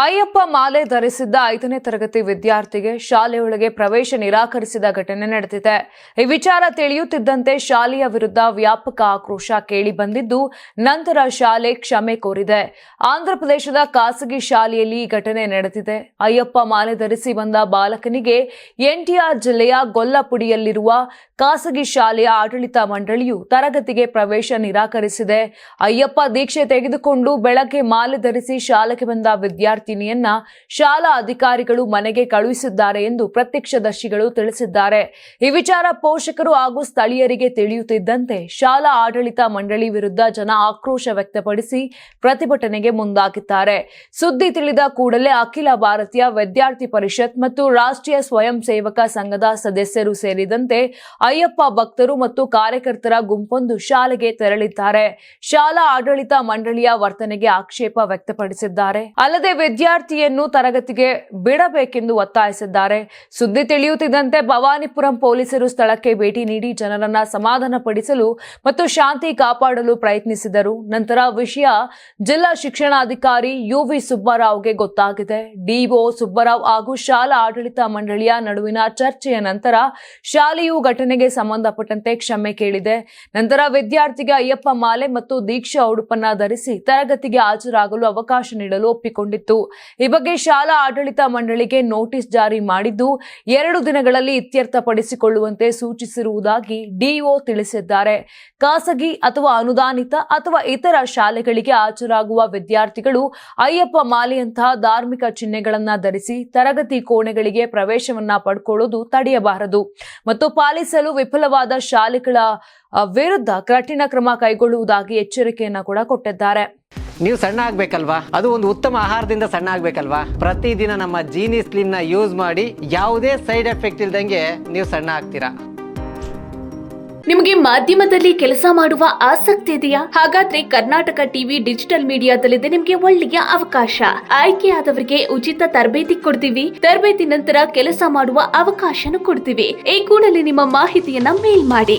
ಅಯ್ಯಪ್ಪ ಮಾಲೆ ಧರಿಸಿದ್ದ 5ನೇ ತರಗತಿ ವಿದ್ಯಾರ್ಥಿಗೆ ಶಾಲೆಯೊಳಗೆ ಪ್ರವೇಶ ನಿರಾಕರಿಸಿದ ಘಟನೆ ನಡೆದಿದೆ. ಈ ವಿಚಾರ ತಿಳಿಯುತ್ತಿದ್ದಂತೆ ಶಾಲೆಯ ವಿರುದ್ಧ ವ್ಯಾಪಕ ಆಕ್ರೋಶ ಕೇಳಿ ಬಂದಿದ್ದು, ನಂತರ ಶಾಲೆ ಕ್ಷಮೆ ಕೋರಿದೆ. ಆಂಧ್ರಪ್ರದೇಶದ ಖಾಸಗಿ ಶಾಲೆಯಲ್ಲಿ ಈ ಘಟನೆ ನಡೆದಿದೆ. ಅಯ್ಯಪ್ಪ ಮಾಲೆ ಧರಿಸಿ ಬಂದ ಬಾಲಕನಿಗೆ ಎನ್ಟಿಆರ್ ಜಿಲ್ಲೆಯ ಗೊಲ್ಲಪುಡಿಯಲ್ಲಿರುವ ಖಾಸಗಿ ಶಾಲೆಯ ಆಡಳಿತ ಮಂಡಳಿಯು ತರಗತಿಗೆ ಪ್ರವೇಶ ನಿರಾಕರಿಸಿದೆ. ಅಯ್ಯಪ್ಪ ದೀಕ್ಷೆ ತೆಗೆದುಕೊಂಡು ಬೆಳಗ್ಗೆ ಮಾಲೆ ಧರಿಸಿ ಶಾಲೆಗೆ ಬಂದ ವಿದ್ಯಾರ್ಥಿನಿಯನ್ನ ಶಾಲಾ ಅಧಿಕಾರಿಗಳು ಮನೆಗೆ ಕಳುಹಿಸಿದ್ದಾರೆ ಎಂದು ಪ್ರತ್ಯಕ್ಷದರ್ಶಿಗಳು ತಿಳಿಸಿದ್ದಾರೆ. ಈ ವಿಚಾರ ಪೋಷಕರು ಹಾಗೂ ಸ್ಥಳೀಯರಿಗೆ ತಿಳಿಯುತ್ತಿದ್ದಂತೆ ಶಾಲಾ ಆಡಳಿತ ಮಂಡಳಿ ವಿರುದ್ಧ ಜನ ಆಕ್ರೋಶ ವ್ಯಕ್ತಪಡಿಸಿ ಪ್ರತಿಭಟನೆಗೆ ಮುಂದಾಗಿದ್ದಾರೆ. ಸುದ್ದಿ ತಿಳಿದ ಕೂಡಲೇ ಅಖಿಲ ಭಾರತೀಯ ವಿದ್ಯಾರ್ಥಿ ಪರಿಷತ್ ಮತ್ತು ರಾಷ್ಟ್ರೀಯ ಸ್ವಯಂ ಸೇವಕ ಸಂಘದ ಸದಸ್ಯರು ಸೇರಿದಂತೆ ಅಯ್ಯಪ್ಪ ಭಕ್ತರು ಮತ್ತು ಕಾರ್ಯಕರ್ತರ ಗುಂಪೊಂದು ಶಾಲೆಗೆ ತೆರಳಿದ್ದಾರೆ. ಶಾಲಾ ಆಡಳಿತ ಮಂಡಳಿಯ ವರ್ತನೆಗೆ ಆಕ್ಷೇಪ ವ್ಯಕ್ತಪಡಿಸಿದ್ದಾರೆ. ಅಲ್ಲದೆ ವಿದ್ಯಾರ್ಥಿಯನ್ನು ತರಗತಿಗೆ ಬಿಡಬೇಕೆಂದು ಒತ್ತಾಯಿಸಿದ್ದಾರೆ. ಸುದ್ದಿ ತಿಳಿಯುತ್ತಿದ್ದಂತೆ ಭವಾನಿಪುರಂ ಪೊಲೀಸರು ಸ್ಥಳಕ್ಕೆ ಭೇಟಿ ನೀಡಿ ಜನರನ್ನ ಸಮಾಧಾನಪಡಿಸಲು ಮತ್ತು ಶಾಂತಿ ಕಾಪಾಡಲು ಪ್ರಯತ್ನಿಸಿದರು. ನಂತರ ವಿಷಯ ಜಿಲ್ಲಾ ಶಿಕ್ಷಣಾಧಿಕಾರಿ ಯುವಿ ಸುಬ್ಬರಾವ್ಗೆ ಗೊತ್ತಾಗಿದೆ. ಡಿಒ ಸುಬ್ಬರಾವ್ ಹಾಗೂ ಶಾಲಾ ಆಡಳಿತ ಮಂಡಳಿಯ ನಡುವಿನ ಚರ್ಚೆಯ ನಂತರ ಶಾಲೆಯು ಘಟನೆಗೆ ಸಂಬಂಧಪಟ್ಟಂತೆ ಕ್ಷಮೆ ಕೇಳಿದೆ. ನಂತರ ವಿದ್ಯಾರ್ಥಿಗೆ ಅಯ್ಯಪ್ಪ ಮಾಲೆ ಮತ್ತು ದೀಕ್ಷಾ ಉಡುಪನ್ನ ಧರಿಸಿ ತರಗತಿಗೆ ಹಾಜರಾಗಲು ಅವಕಾಶ ನೀಡಲು ಒಪ್ಪಿಕೊಂಡಿತ್ತು. ಈ ಬಗ್ಗೆ ಶಾಲಾ ಆಡಳಿತ ಮಂಡಳಿಗೆ ನೋಟಿಸ್ ಜಾರಿ ಮಾಡಿದ್ದು 2 ದಿನಗಳಲ್ಲಿ ಇತ್ಯರ್ಥಪಡಿಸಿಕೊಳ್ಳುವಂತೆ ಸೂಚಿಸಿರುವುದಾಗಿ ಡಿಒ ತಿಳಿಸಿದ್ದಾರೆ. ಖಾಸಗಿ ಅಥವಾ ಅನುದಾನಿತ ಅಥವಾ ಇತರ ಶಾಲೆಗಳಿಗೆ ಹಾಜರಾಗುವ ವಿದ್ಯಾರ್ಥಿಗಳು ಅಯ್ಯಪ್ಪ ಮಾಲೆಯಂತಹ ಧಾರ್ಮಿಕ ಚಿಹ್ನೆಗಳನ್ನ ಧರಿಸಿ ತರಗತಿ ಕೋಣೆಗಳಿಗೆ ಪ್ರವೇಶವನ್ನ ಪಡ್ಕೊಳ್ಳೋದು ತಡೆಯಬಾರದು ಮತ್ತು ಪಾಲಿಸಲು ವಿಫಲವಾದ ಶಾಲೆಗಳ ವಿರುದ್ಧ ಕಠಿಣ ಕ್ರಮ ಕೈಗೊಳ್ಳುವುದಾಗಿ ಎಚ್ಚರಿಕೆಯನ್ನ ಕೂಡ ಕೊಟ್ಟಿದ್ದಾರೆ. ನೀವು ಸಣ್ಣ ಆಗ್ಬೇಕಲ್ವಾ? ಅದು ಒಂದು ಉತ್ತಮ ಆಹಾರದಿಂದ ಸಣ್ಣ ಆಗ್ಬೇಕಲ್ವಾ? ಪ್ರತಿದಿನ ನಮ್ಮ ಜೀನಿ ಸ್ಲಿಮ್ ನ ಯೂಸ್ ಮಾಡಿ ಯಾವುದೇ ಸೈಡ್ ಎಫೆಕ್ಟ್ ಇಲ್ದಂಗೆ ನೀವು ಸಣ್ಣ ಆಗ್ತೀರಾ. ನಿಮಗೆ ಮಾಧ್ಯಮದಲ್ಲಿ ಕೆಲಸ ಮಾಡುವ ಆಸಕ್ತಿ ಇದೆಯಾ? ಹಾಗಾದ್ರೆ ಕರ್ನಾಟಕ ಟಿವಿ ಡಿಜಿಟಲ್ ಮೀಡಿಯಾದಲ್ಲಿದೆ ನಿಮಗೆ ಒಳ್ಳೆಯ ಅವಕಾಶ. ಆಯ್ಕೆಯಾದವರಿಗೆ ಉಚಿತ ತರಬೇತಿ ಕೊಡ್ತೀವಿ. ತರಬೇತಿ ನಂತರ ಕೆಲಸ ಮಾಡುವ ಅವಕಾಶನೂ ಕೊಡ್ತೀವಿ. ಈ ಕೂಡಲೇ ನಿಮ್ಮ ಮಾಹಿತಿಯನ್ನ ಮೇಲ್ ಮಾಡಿ.